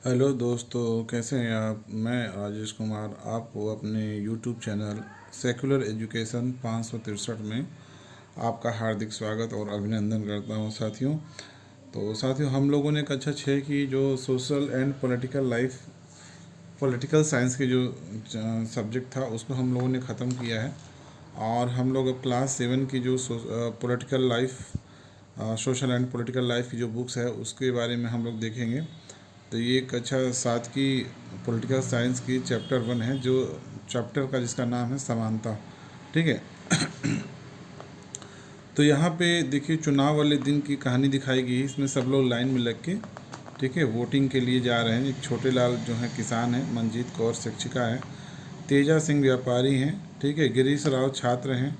Hello दोस्तों, कैसे हैं आप। मैं राजेश कुमार आपको अपने यूट्यूब चैनल सेकुलर एजुकेशन 563 में आपका हार्दिक स्वागत और अभिनंदन करता हूं साथियों। तो साथियों, हम लोगों ने कक्षा 6 की जो सोशल एंड पॉलिटिकल साइंस के जो सब्जेक्ट था उसको हम लोगों ने ख़त्म किया है। और हम लोग अब क्लास 7 की जो political life social and political life की जो बुक्स है उसके बारे में हम लोग देखेंगे। तो ये कक्षा 7 की पॉलिटिकल साइंस की चैप्टर 1 है, जो चैप्टर का जिसका नाम है समानता। ठीक है। तो यहाँ पे देखिए, चुनाव वाले दिन की कहानी दिखाई गई। इसमें सब लोग लाइन में लग के, ठीक है, वोटिंग के लिए जा रहे हैं। एक छोटे लाल जो है किसान है, मंजीत कौर शिक्षिका है, तेजा सिंह व्यापारी हैं, ठीक है, गिरीश राव छात्र हैं,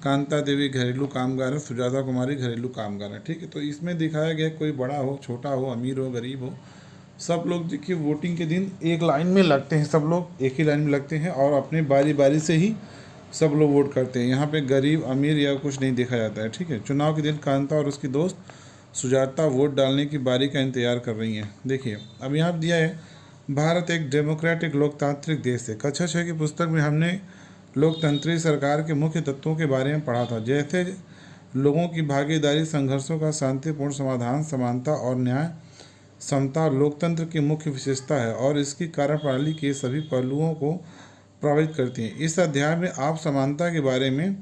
कांता देवी घरेलू कामगार है, सुजाता कुमारी घरेलू कामगार है। ठीक है। तो इसमें दिखाया गया कोई बड़ा हो, छोटा हो, अमीर हो, गरीब हो, सब लोग देखिए वोटिंग के दिन एक लाइन में लगते हैं। सब लोग एक ही लाइन में लगते हैं और अपनी बारी बारी से ही सब लोग वोट करते हैं। यहाँ पे गरीब अमीर या कुछ नहीं देखा जाता है। ठीक है। चुनाव के दिन कांता और उसकी दोस्त सुजाता वोट डालने की बारी का इंतजार कर रही हैं। देखिए, अब यहाँ दिया है, भारत एक डेमोक्रेटिक लोकतांत्रिक देश है। कक्षा 6 की पुस्तक में हमने लोकतंत्री सरकार के मुख्य तत्वों के बारे में पढ़ा था, जैसे लोगों की भागीदारी, संघर्षों का शांतिपूर्ण समाधान, समानता और न्याय, समता लोकतंत्र की मुख्य विशेषता है और इसकी कार्यप्रणाली के सभी पहलुओं को प्रभावित करती है। इस अध्याय में आप समानता के बारे में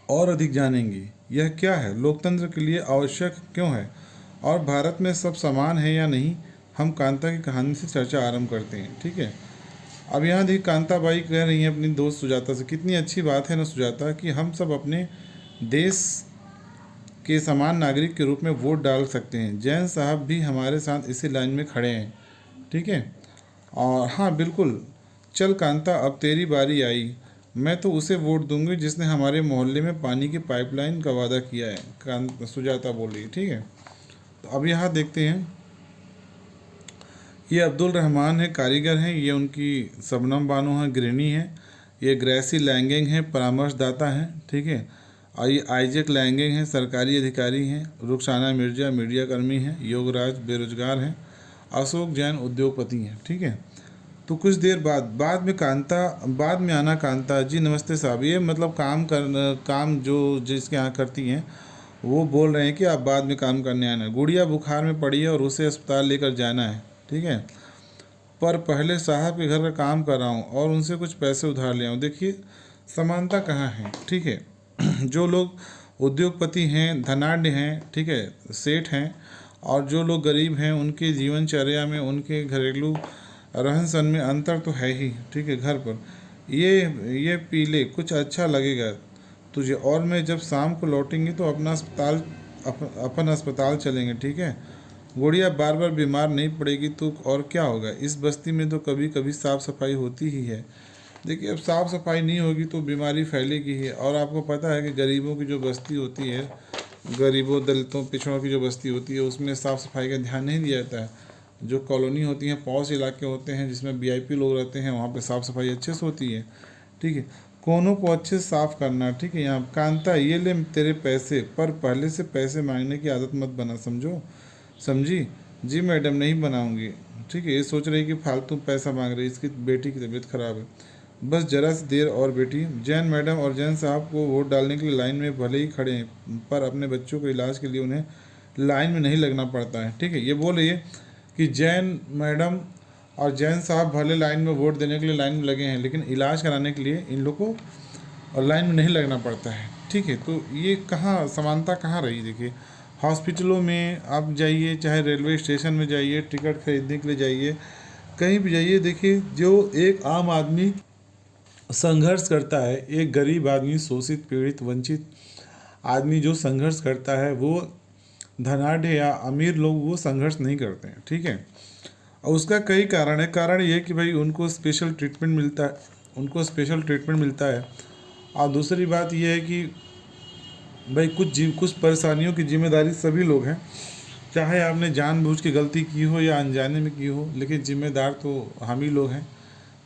और अधिक जानेंगे। यह क्या है, लोकतंत्र के लिए आवश्यक क्यों है, और भारत में सब समान है या नहीं। हम कांता की कहानी से चर्चा आरंभ करते हैं। ठीक है। अब यहाँ देखिए, कांता बाई कह रही हैं अपनी दोस्त सुजाता से, कितनी अच्छी बात है ना सुजाता, कि हम सब अपने देश के समान नागरिक के रूप में वोट डाल सकते हैं। जैन साहब भी हमारे साथ इसी लाइन में खड़े हैं। ठीक है। और हाँ, बिल्कुल, चल कांता, अब तेरी बारी आई। मैं तो उसे वोट दूंगी जिसने हमारे मोहल्ले में पानी की पाइपलाइन का वादा किया है, सुजाता बोल रही। ठीक है। तो अब यहाँ देखते हैं, ये अब्दुल रहमान है, कारीगर हैं। ये उनकी शबनम बानो है, गृहिणी है। ये ग्रेसी लैंगिंग है, परामर्शदाता हैं। ठीक है। और ये आइजक लैंगिंग है, सरकारी अधिकारी हैं। रुखसाना मिर्जा मीडिया कर्मी हैं। योगराज बेरोजगार हैं। अशोक जैन उद्योगपति हैं। ठीक है। तो कुछ देर बाद में आना कांता जी, नमस्ते साहब। ये मतलब काम जो जिसके यहाँ करती हैं वो बोल रहे हैं कि आप बाद में काम करने आना है। गुड़िया बुखार में पड़ी है और उसे अस्पताल लेकर जाना है। ठीक है। पर पहले साहब के घर का काम कर रहा हूँ और उनसे कुछ पैसे उधार ले आऊँ। देखिए, समानता कहाँ है। ठीक है। जो लोग उद्योगपति हैं, धनाढ्य हैं, ठीक है, सेठ हैं, और जो लोग गरीब हैं, उनके जीवनचर्या में, उनके घरेलू रहन सहन में अंतर तो है ही। ठीक है। घर पर ये पी ले, कुछ अच्छा लगेगा तुझे, और मैं जब शाम को लौटेंगे तो अपन अस्पताल चलेंगे। ठीक है। गुड़िया बार बार बीमार नहीं पड़ेगी तो और क्या होगा, इस बस्ती में तो कभी कभी साफ़ सफाई होती ही है। देखिए, अब साफ़ सफाई नहीं होगी तो बीमारी फैलेगी ही। और आपको पता है कि गरीबों की जो बस्ती होती है, गरीबों, दलितों, पिछड़ों की जो बस्ती होती है, उसमें साफ़ सफाई का ध्यान नहीं दिया जाता है। जो कॉलोनी होती हैं, पॉश इलाके होते हैं जिसमें वीआईपी लोग रहते हैं, वहाँ पे साफ़ सफाई अच्छे से होती है। ठीक है। कोनों को अच्छे से साफ़ करना। ठीक है। यहाँ कांता, ये ले तेरे पैसे, पर पहले से पैसे मांगने की आदत मत बना, समझी। जी मैडम, नहीं बनाऊंगी। ठीक है। ये सोच रही कि फालतू पैसा मांग रही, इसकी बेटी की तबीयत खराब है, बस जरा सी देर और बेटी। जैन मैडम और जैन साहब को वोट डालने के लिए लाइन में भले ही खड़े हैं, पर अपने बच्चों के इलाज के लिए उन्हें लाइन में नहीं लगना पड़ता है। ठीक है। ये बोल रही है कि जैन मैडम और जैन साहब भले लाइन में वोट देने के लिए लाइन में लगे हैं, लेकिन इलाज कराने के लिए इन लोग को और लाइन में नहीं लगना पड़ता है। ठीक है। तो ये कहाँ समानता कहाँ रही। देखिए, हॉस्पिटलों में आप जाइए, चाहे रेलवे स्टेशन में जाइए, टिकट खरीदने के लिए जाइए, कहीं भी जाइए, देखिए जो एक आम आदमी संघर्ष करता है, एक गरीब आदमी, शोषित, पीड़ित, वंचित आदमी जो संघर्ष करता है, वो धनाढ़ या अमीर लोग वो संघर्ष नहीं करते हैं। ठीक है। और उसका कई कारण है। कारण ये है कि भाई उनको स्पेशल ट्रीटमेंट मिलता है। और दूसरी बात यह है कि भाई कुछ परेशानियों की जिम्मेदारी सभी लोग हैं, चाहे आपने जानबूझ के गलती की हो या अनजाने में की हो, लेकिन जिम्मेदार तो हम ही लोग हैं,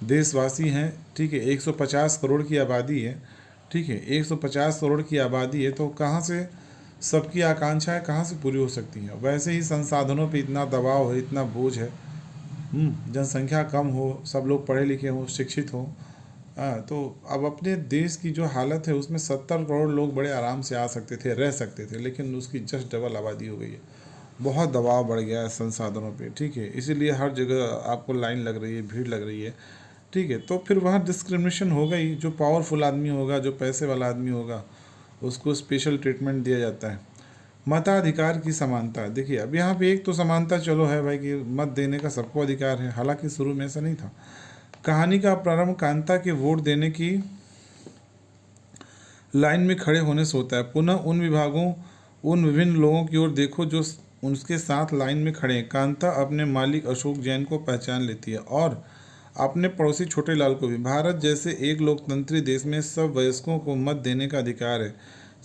देशवासी हैं। ठीक है। 150 करोड़ की आबादी है। ठीक है। 150 करोड़ की आबादी है, तो कहाँ से सबकी आकांक्षाएं कहाँ से पूरी हो सकती हैं। वैसे ही संसाधनों पे इतना दबाव है, इतना बोझ है, जनसंख्या कम हो, सब लोग पढ़े लिखे हों, शिक्षित हों, तो अब अपने देश की जो हालत है उसमें 70 करोड़ लोग बड़े आराम से आ सकते थे, रह सकते थे, लेकिन उसकी जस्ट डबल आबादी हो गई है। बहुत दबाव बढ़ गया है संसाधनों पे, ठीक है। इसीलिए हर जगह आपको लाइन लग रही है, भीड़ लग रही है, ठीक है। तो फिर वहाँ डिस्क्रिमिनेशन होगा ही। जो पावरफुल आदमी होगा, जो पैसे वाला आदमी होगा, उसको स्पेशल ट्रीटमेंट दिया जाता है। मताधिकार की समानता, देखिए अब यहाँ पे एक तो समानता चलो है भाई कि मत देने का सबको अधिकार है, हालांकि शुरू में ऐसा नहीं था। कहानी का प्रारंभ कांता के वोट देने की लाइन में खड़े होने से होता है। पुनः उन विभिन्न लोगों की ओर देखो जो उसके साथ लाइन में खड़े हैं। कांता अपने मालिक अशोक जैन को पहचान लेती है और अपने पड़ोसी छोटे लाल को भी। भारत जैसे एक लोकतंत्री देश में सब वयस्कों को मत देने का अधिकार है,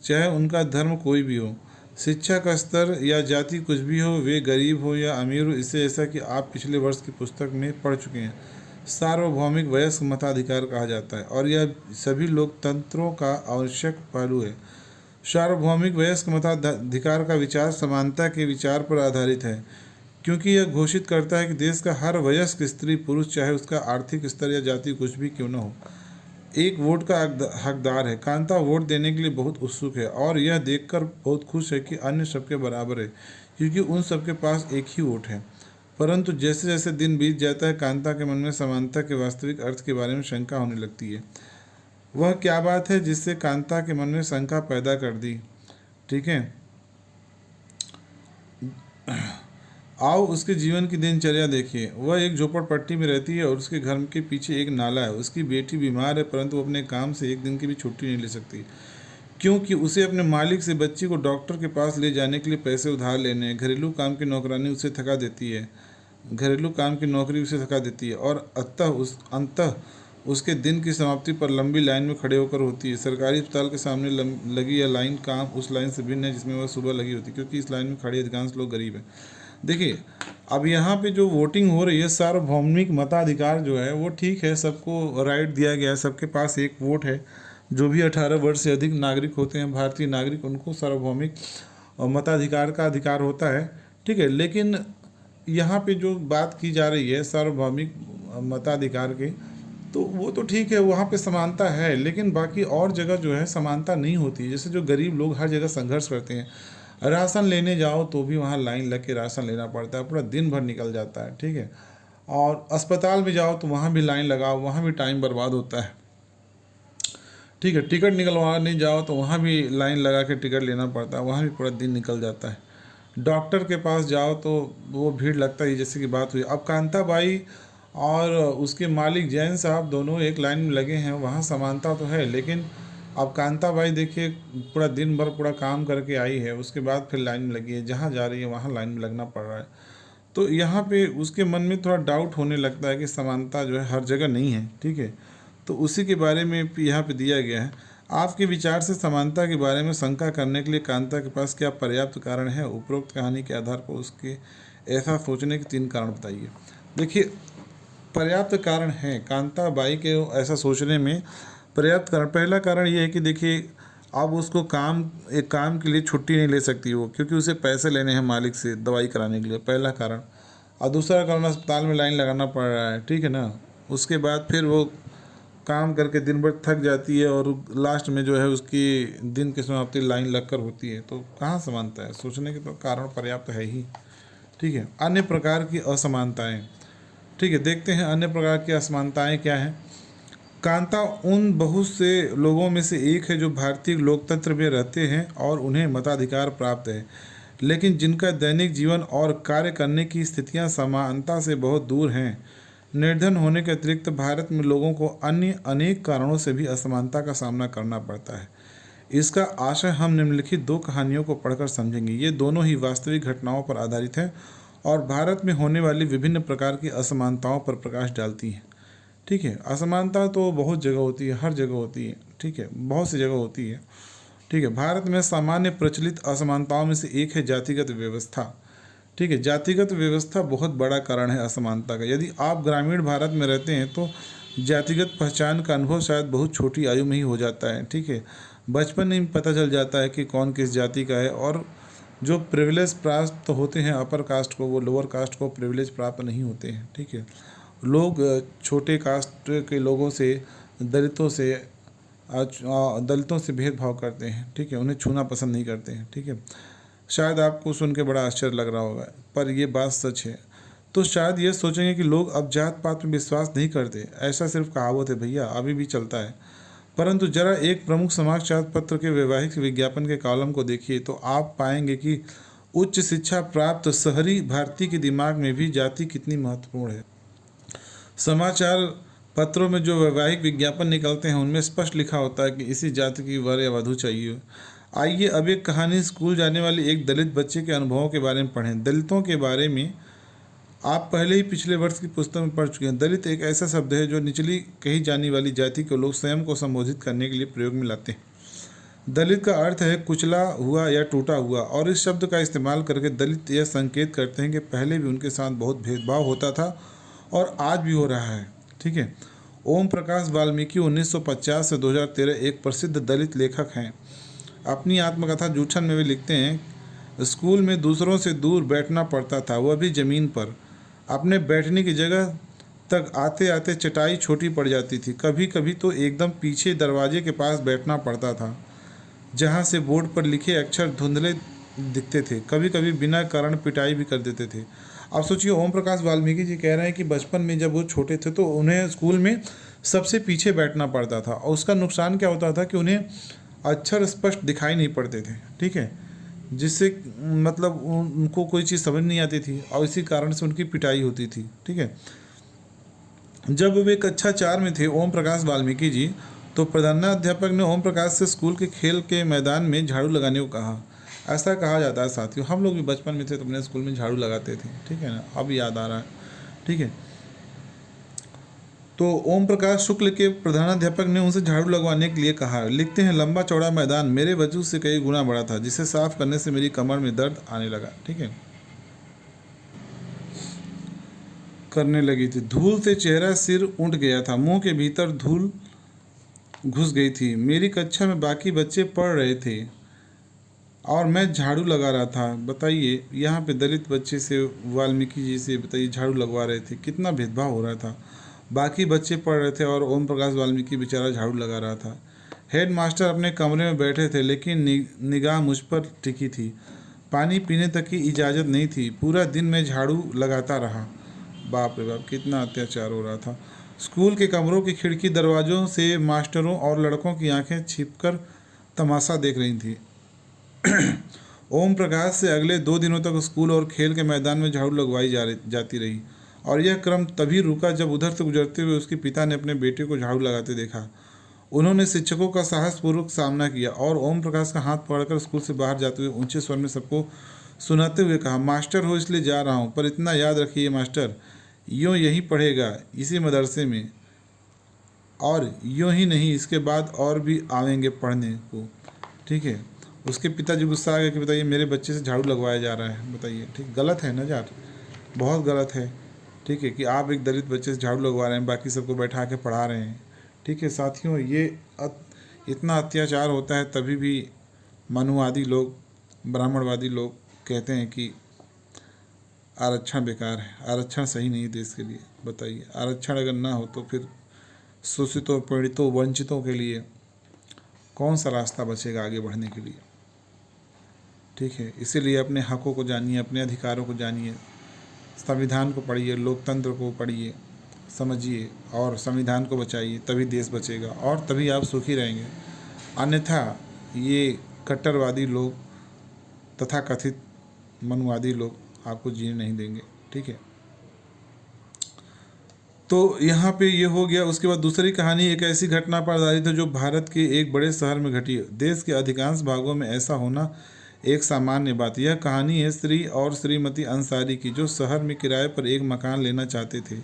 चाहे उनका धर्म कोई भी हो, शिक्षा का स्तर या जाति कुछ भी हो, वे गरीब हो या अमीर हो। इससे ऐसा कि आप पिछले वर्ष की पुस्तक में पढ़ चुके हैं, सार्वभौमिक वयस्क मताधिकार कहा जाता है और यह सभी लोकतंत्रों का आवश्यक पहलू है। सार्वभौमिक वयस्क मताधिकार का विचार समानता के विचार पर आधारित है, क्योंकि यह घोषित करता है कि देश का हर वयस्क स्त्री पुरुष, चाहे उसका आर्थिक स्तर या जाति कुछ भी क्यों न हो, एक वोट का हकदार है। कांता वोट देने के लिए बहुत उत्सुक है और यह देखकर बहुत खुश है कि अन्य सबके बराबर है, क्योंकि उन सबके पास एक ही वोट है। परंतु जैसे जैसे दिन बीत जाता है, कांता के मन में समानता के वास्तविक अर्थ के बारे में शंका होने लगती है। वह क्या बात है जिससे कांता के मन में शंका पैदा कर दी, ठीक है। आओ उसके जीवन की दिनचर्या देखिए। वह एक झोपड़पट्टी में रहती है और उसके घर के पीछे एक नाला है। उसकी बेटी बीमार है, परंतु वो अपने काम से एक दिन की भी छुट्टी नहीं ले सकती, क्योंकि उसे अपने मालिक से बच्ची को डॉक्टर के पास ले जाने के लिए पैसे उधार लेने हैं। घरेलू काम की नौकरानी उसे थका देती है, घरेलू काम की नौकरी उसे थका देती है और अंततः उसके दिन की समाप्ति पर लंबी लाइन में खड़े होकर होती है। सरकारी अस्पताल के सामने लगी यह लाइन काम उस लाइन से भिन्न है जिसमें वह सुबह लगी होती है, क्योंकि इस लाइन में खड़े अधिकांश लोग गरीब हैं। देखिए अब यहाँ पे जो वोटिंग हो रही है, सार्वभौमिक मताधिकार जो है वो ठीक है, सबको राइट दिया गया है, सबके पास एक वोट है। जो भी 18 वर्ष से अधिक नागरिक होते हैं, भारतीय नागरिक, उनको सार्वभौमिक मताधिकार का अधिकार होता है, ठीक है। लेकिन यहाँ पे जो बात की जा रही है सार्वभौमिक मताधिकार की, तो वो तो ठीक है, वहाँ पे समानता है, लेकिन बाकी और जगह जो है समानता नहीं होती है। जैसे जो गरीब लोग हर जगह संघर्ष करते हैं, राशन लेने जाओ तो भी वहाँ लाइन लग के राशन लेना पड़ता है, पूरा दिन भर निकल जाता है, ठीक है। और अस्पताल में जाओ तो वहाँ भी लाइन लगाओ, वहाँ भी टाइम बर्बाद होता है, ठीक है। टिकट निकलवाने जाओ तो वहाँ भी लाइन लगा के टिकट लेना पड़ता है, वहाँ भी पूरा दिन निकल जाता है। डॉक्टर के पास जाओ तो वो भीड़ लगता है, जैसे कि बात हुई। अब कांताबाई और उसके मालिक जैन साहब दोनों एक लाइन में लगे हैं, वहाँ समानता तो है, लेकिन अब कांताबाई देखिए पूरा दिन भर पूरा काम करके आई है, उसके बाद फिर लाइन में लगी है, जहाँ जा रही है वहाँ लाइन में लगना पड़ रहा है। तो यहाँ पे उसके मन में थोड़ा डाउट होने लगता है कि समानता जो है हर जगह नहीं है, ठीक है। तो उसी के बारे में यहाँ पे दिया गया है। आपके विचार से समानता के बारे में शंका करने के लिए कांता के पास क्या पर्याप्त कारण है? उपरोक्त कहानी के आधार पर उसके ऐसा सोचने के 3 कारण बताइए। देखिए पर्याप्त कारण है कांताबाई के ऐसा सोचने में, पर्याप्त कारण। पहला कारण ये है कि देखिए अब उसको एक काम के लिए छुट्टी नहीं ले सकती वो, क्योंकि उसे पैसे लेने हैं मालिक से दवाई कराने के लिए, पहला कारण। और दूसरा कारण अस्पताल में लाइन लगाना पड़ रहा है, ठीक है ना। उसके बाद फिर वो काम करके दिन भर थक जाती है और लास्ट में जो है उसकी दिन की समाप्ति लाइन लगकर होती है। तो कहाँ समानता है? सोचने के तो कारण पर्याप्त है ही, ठीक है। अन्य प्रकार की असमानताएं, ठीक है, देखते हैं अन्य प्रकार की असमानताएं क्या हैं। कांता उन बहुत से लोगों में से एक है जो भारतीय लोकतंत्र में रहते हैं और उन्हें मताधिकार प्राप्त है, लेकिन जिनका दैनिक जीवन और कार्य करने की स्थितियां समानता से बहुत दूर हैं। निर्धन होने के अतिरिक्त भारत में लोगों को अन्य अनेक कारणों से भी असमानता का सामना करना पड़ता है। इसका आशय हम निम्नलिखित 2 कहानियों को पढ़कर समझेंगे। ये दोनों ही वास्तविक घटनाओं पर आधारित हैं और भारत में होने वाली विभिन्न प्रकार की असमानताओं पर प्रकाश डालती हैं, ठीक है। असमानता तो बहुत जगह होती है, हर जगह होती है, ठीक है, बहुत सी जगह होती है, ठीक है। भारत में सामान्य प्रचलित असमानताओं में से एक है जातिगत व्यवस्था, ठीक है। जातिगत व्यवस्था बहुत बड़ा कारण है असमानता का। यदि आप ग्रामीण भारत में रहते हैं तो जातिगत पहचान का अनुभव शायद बहुत छोटी आयु में ही हो जाता है, ठीक है। बचपन में ही पता चल जाता है कि कौन किस जाति का है। और जो प्रिविलेज प्राप्त होते हैं अपर कास्ट को, वो लोअर कास्ट को प्रिविलेज प्राप्त नहीं होते हैं। ठीक है, लोग छोटे कास्ट के लोगों से, दलितों से भेदभाव करते हैं। ठीक है, उन्हें छूना पसंद नहीं करते हैं। ठीक है, शायद आपको सुन के बड़ा आश्चर्य लग रहा होगा, पर ये बात सच है। तो शायद ये सोचेंगे कि लोग अब जात पात में विश्वास नहीं करते, ऐसा सिर्फ कहावत है भैया, अभी भी चलता है। परंतु जरा एक प्रमुख समाचार पत्र के वैवाहिक विज्ञापन के कॉलम को देखिए तो आप पाएंगे कि उच्च शिक्षा प्राप्त शहरी भारतीय के दिमाग में भी जाति कितनी महत्वपूर्ण है। समाचार पत्रों में जो वैवाहिक विज्ञापन निकलते हैं उनमें स्पष्ट लिखा होता है कि इसी जाति की वर या वधू चाहिए। आइए अब एक कहानी स्कूल जाने वाले एक दलित बच्चे के अनुभवों के बारे में पढ़ें। दलितों के बारे में आप पहले ही पिछले वर्ष की पुस्तक में पढ़ चुके हैं। दलित एक ऐसा शब्द है जो निचली कही जाने वाली जाति के लोग स्वयं को संबोधित करने के लिए प्रयोग में लाते हैं। दलित का अर्थ है कुचला हुआ या टूटा हुआ, और इस शब्द का इस्तेमाल करके दलित यह संकेत करते हैं कि पहले भी उनके साथ बहुत भेदभाव होता था और आज भी हो रहा है। ठीक है, ओम प्रकाश वाल्मीकि 1950 से 2013 एक प्रसिद्ध दलित लेखक हैं। अपनी आत्मकथा जूठन में वे लिखते हैं, स्कूल में दूसरों से दूर बैठना पड़ता था, वह भी ज़मीन पर। अपने बैठने की जगह तक आते आते चटाई छोटी पड़ जाती थी। कभी कभी तो एकदम पीछे दरवाजे के पास बैठना पड़ता था, जहाँ से बोर्ड पर लिखे अक्षर धुंधले दिखते थे। कभी कभी बिना कारण पिटाई भी कर देते थे। अब सोचिए, ओम प्रकाश वाल्मीकि जी कह रहे हैं कि बचपन में जब वो छोटे थे तो उन्हें स्कूल में सबसे पीछे बैठना पड़ता था, और उसका नुकसान क्या होता था कि उन्हें अक्षर स्पष्ट दिखाई नहीं पड़ते थे। ठीक है, जिससे मतलब उनको कोई चीज़ समझ नहीं आती थी, और इसी कारण से उनकी पिटाई होती थी। ठीक है, जब वे कक्षा 4 में थे ओम प्रकाश वाल्मीकि जी, तो प्रधानाध्यापक ने ओम प्रकाश से स्कूल के खेल के मैदान में झाड़ू लगाने को कहा। ऐसा कहा जाता है साथियों, हम लोग भी बचपन में थे तो अपने स्कूल में झाड़ू लगाते थे। ठीक है ना, अब याद आ रहा है। ठीक है, तो ओम प्रकाश शुक्ल के प्रधानाध्यापक ने उनसे झाड़ू लगवाने के लिए कहा। लिखते हैं, लंबा चौड़ा मैदान मेरे वजूद से कई गुना बड़ा था, जिसे साफ करने से मेरी कमर में दर्द आने लगा। ठीक है, करने लगी थी। धूल से चेहरा सिर उठ गया था, मुंह के भीतर धूल घुस गई थी। मेरी कक्षा में बाकी बच्चे पढ़ रहे थे और मैं झाड़ू लगा रहा था। बताइए, यहाँ पे दलित बच्चे से वाल्मीकि जी से बताइए झाड़ू लगवा रहे थे, कितना भेदभाव हो रहा था। बाकी बच्चे पढ़ रहे थे और ओम प्रकाश वाल्मीकि बेचारा झाड़ू लगा रहा था। हेड मास्टर अपने कमरे में बैठे थे, लेकिन निगाह मुझ पर टिकी थी। पानी पीने तक की इजाज़त नहीं थी। पूरा दिन मैं झाड़ू लगाता रहा। बाप रे बाप, कितना अत्याचार हो रहा था। स्कूल के कमरों की खिड़की दरवाज़ों से मास्टरों और लड़कों की आंखें छिपकर तमाशा देख रही थी। ओम प्रकाश से अगले 2 दिनों तक स्कूल और खेल के मैदान में झाड़ू लगवाई जाती रही, और यह क्रम तभी रुका जब उधर से गुजरते हुए उसके पिता ने अपने बेटे को झाड़ू लगाते देखा। उन्होंने शिक्षकों का साहसपूर्वक सामना किया और ओम प्रकाश का हाथ पकड़कर स्कूल से बाहर जाते हुए ऊंचे स्वर में सबको सुनाते हुए कहा, मास्टर हो इसलिए जा रहा हूँ, पर इतना याद रखिए मास्टर, यूँ यहीं पढ़ेगा इसी मदरसे में, और यूँ ही नहीं इसके बाद और भी आवेंगे पढ़ने को। ठीक है, उसके पिताजी गुस्सा आ गए कि बताइए मेरे बच्चे से झाड़ू लगवाया जा रहा है। बताइए, ठीक गलत है ना यार, बहुत गलत है। ठीक है, कि आप एक दलित बच्चे से झाड़ू लगवा रहे हैं, बाकी सबको बैठा के पढ़ा रहे हैं। ठीक है साथियों, ये इतना अत्याचार होता है तभी भी मनुवादी लोग, ब्राह्मणवादी लोग कहते हैं कि आरक्षण बेकार है, आरक्षण सही नहीं है देश के लिए। बताइए, आरक्षण अगर ना हो तो फिर शोषितों, पीड़ितों, वंचितों के लिए कौन सा रास्ता बचेगा आगे बढ़ने के लिए। ठीक है, इसीलिए अपने हकों को जानिए, अपने अधिकारों को जानिए, संविधान को पढ़िए, लोकतंत्र को पढ़िए, समझिए और संविधान को बचाइए, तभी देश बचेगा और तभी आप सुखी रहेंगे। अन्यथा ये कट्टरवादी लोग, तथा कथित मनुवादी लोग आपको जीने नहीं देंगे। ठीक है, तो यहाँ पे ये हो गया। उसके बाद दूसरी कहानी एक ऐसी घटना पर आधारित है जो भारत के एक बड़े शहर में घटी है। देश के अधिकांश भागों में ऐसा होना एक सामान्य बात। यह कहानी है श्री और श्रीमती अंसारी की, जो शहर में किराए पर एक मकान लेना चाहते थे।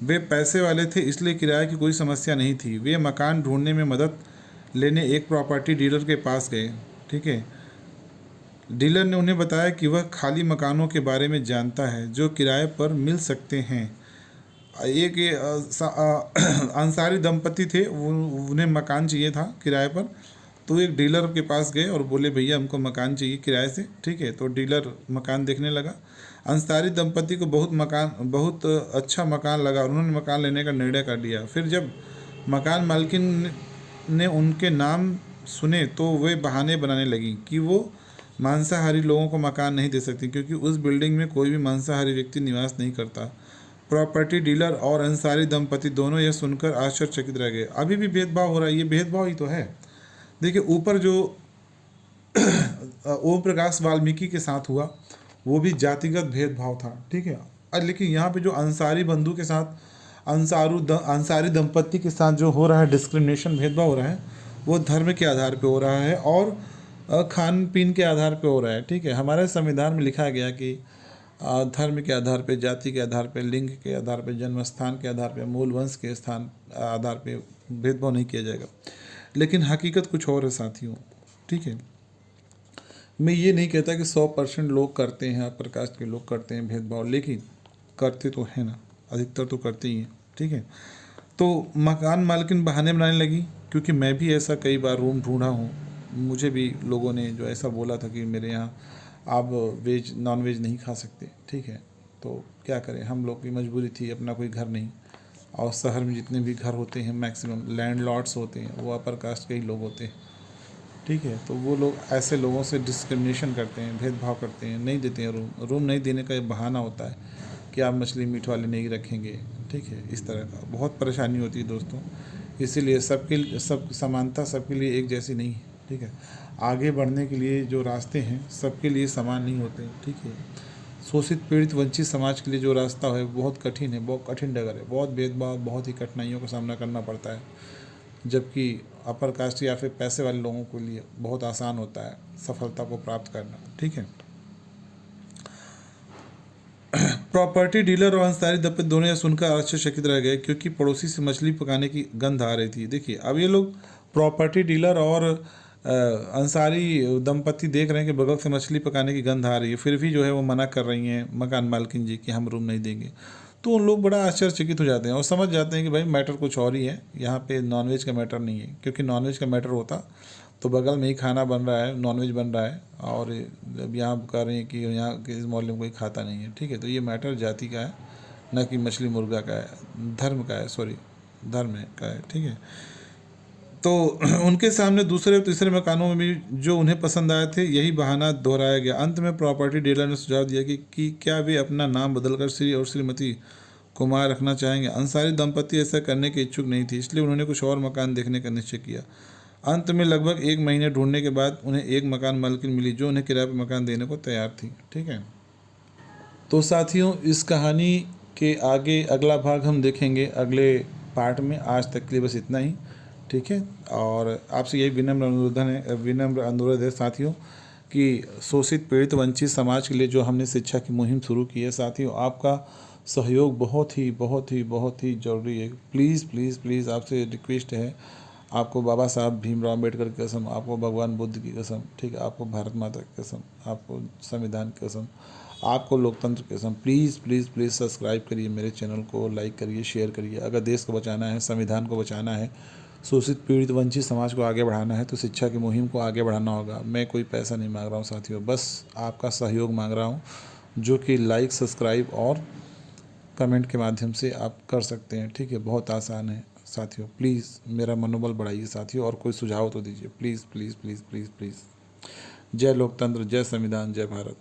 वे पैसे वाले थे, इसलिए किराए की कोई समस्या नहीं थी। वे मकान ढूंढने में मदद लेने एक प्रॉपर्टी डीलर के पास गए। ठीक है, डीलर ने उन्हें बताया कि वह खाली मकानों के बारे में जानता है जो किराए पर मिल सकते हैं। एक अंसारी दंपति थे, उन्हें मकान चाहिए था किराए पर, तो एक डीलर के पास गए और बोले भैया हमको मकान चाहिए किराए से, ठीक है। तो डीलर मकान देखने लगा। अंसारी दंपति को बहुत अच्छा मकान लगा, उन्होंने मकान लेने का निर्णय कर लिया। फिर जब मकान मालकिन ने उनके नाम सुने तो वे बहाने बनाने लगी कि वो मांसाहारी लोगों को मकान नहीं दे सकती, क्योंकि उस बिल्डिंग में कोई भी मांसाहारी व्यक्ति निवास नहीं करता। प्रॉपर्टी डीलर और अंसारी दंपति दोनों यह सुनकर आश्चर्यचकित रह गए। अभी भी भेदभाव हो रहा है, ये भेदभाव ही तो है। देखिए ऊपर जो ओम प्रकाश वाल्मीकि के साथ हुआ वो भी जातिगत भेदभाव था, ठीक है। लेकिन यहाँ पे जो अंसारी बंधु के साथ अंसारी दंपति के साथ जो हो रहा है डिस्क्रिमिनेशन, भेदभाव हो रहा है, वो धर्म के आधार पे हो रहा है और खान पीन के आधार पे हो रहा है, ठीक है। हमारे संविधान में लिखा गया कि धर्म के आधार पे, जाति के आधार पे, लिंग के आधार पे, जन्म स्थान के आधार पे, मूल वंश के स्थान आधार पे भेदभाव नहीं किया जाएगा। लेकिन हकीकत कुछ और है साथियों, ठीक है। मैं ये नहीं कहता कि 100% लोग करते हैं, अपर कास्ट के लोग करते हैं भेदभाव, लेकिन करते तो है ना, अधिकतर तो करते ही हैं, ठीक है। तो मकान मालकिन बहाने बनाने लगी, क्योंकि मैं भी ऐसा कई बार रूम ढूंढा हूँ। मुझे भी लोगों ने जो ऐसा बोला था कि मेरे यहाँ आप वेज नॉन वेज नहीं खा सकते, ठीक है। तो क्या करें, हम लोग की मजबूरी थी, अपना कोई घर नहीं। और शहर में जितने भी घर होते हैं मैक्सिमम लैंडलॉर्ड्स होते हैं वो अपर कास्ट के ही लोग होते हैं, ठीक है। तो वो लोग ऐसे लोगों से डिस्क्रिमिनेशन करते हैं, भेदभाव करते हैं, नहीं देते हैं रूम नहीं देने का एक बहाना होता है कि आप मछली मीट वाले नहीं रखेंगे, ठीक है। इस तरह का बहुत परेशानी होती है दोस्तों। इसीलिए सब समानता सबके लिए एक जैसी नहीं है, ठीक है। आगे बढ़ने के लिए जो रास्ते हैं सबके लिए समान नहीं होते, ठीक है। शोषित पीड़ित वंचित समाज के लिए जो रास्ता है बहुत कठिन है, बहुत कठिन डगर है, बहुत भेदभाव, बहुत ही कठिनाइयों का सामना करना पड़ता है। जबकि अपर कास्ट या फिर पैसे वाले लोगों के लिए बहुत आसान होता है सफलता को प्राप्त करना, ठीक है। प्रॉपर्टी डीलर और अंसारी दंपति दोनों यह सुनकर आश्चर्यचकित रह गए, क्योंकि पड़ोसी से मछली पकाने की गंध आ रही थी। देखिए अब ये लोग प्रॉपर्टी डीलर और अंसारी दंपति देख रहे हैं कि बगल से मछली पकाने की गंध आ रही है, फिर भी जो है वो मना कर रही हैं मकान मालकिन जी कि हम रूम नहीं देंगे। तो उन लोग बड़ा आश्चर्यचकित हो जाते हैं और समझ जाते हैं कि भाई मैटर कुछ और ही है, यहाँ पे नॉनवेज का मैटर नहीं है। क्योंकि नॉनवेज का मैटर होता तो बगल में ही खाना बन रहा है, नॉनवेज बन रहा है, और अब यहाँ कह रहे हैं कि यहाँ के इस मोहल्ले में कोई खाता नहीं है, ठीक है। तो ये मैटर जाति का है, न कि मछली मुर्गा का है, धर्म का है, सॉरी धर्म का है, ठीक है। तो उनके सामने दूसरे और तीसरे मकानों में भी जो उन्हें पसंद आए थे यही बहाना दोहराया गया। अंत में प्रॉपर्टी डीलर ने सुझाव दिया कि क्या वे अपना नाम बदलकर श्री और श्रीमती कुमार रखना चाहेंगे। अंसारी दंपति ऐसा करने के इच्छुक नहीं थी, इसलिए उन्होंने कुछ और मकान देखने का निश्चय किया। अंत में लगभग 1 महीने ढूंढने के बाद उन्हें एक मकान मालकिन मिली जो उन्हें किराए पर मकान देने को तैयार थी, ठीक है। तो साथियों इस कहानी के आगे अगला भाग हम देखेंगे अगले पार्ट में। आज तक के लिए बस इतना ही, ठीक है। और आपसे यही विनम्र अनुरोध है साथियों कि शोषित पीड़ित वंचित समाज के लिए जो हमने शिक्षा की मुहिम शुरू की है साथियों, आपका सहयोग बहुत ही ज़रूरी है। प्लीज़ प्लीज़ प्लीज़ आपसे रिक्वेस्ट है, आपको बाबा साहब भीमराव अम्बेडकर की कसम, आपको भगवान बुद्ध की कसम, ठीक है, आपको भारत माता की कसम, आपको संविधान की कसम, आपको लोकतंत्र की कसम, प्लीज़ प्लीज़ प्लीज़ सब्सक्राइब करिए मेरे चैनल को, लाइक करिए, शेयर करिए। अगर देश को बचाना है, संविधान को बचाना है, शोषित पीड़ित वंचित समाज को आगे बढ़ाना है, तो शिक्षा की मुहिम को आगे बढ़ाना होगा। मैं कोई पैसा नहीं मांग रहा हूँ साथियों, बस आपका सहयोग मांग रहा हूँ, जो कि लाइक, सब्सक्राइब और कमेंट के माध्यम से आप कर सकते हैं, ठीक है। बहुत आसान है साथियों, प्लीज़ मेरा मनोबल बढ़ाइए साथियों, और कोई सुझाव तो दीजिए, please please please please please. जय लोकतंत्र, जय संविधान, जय भारत।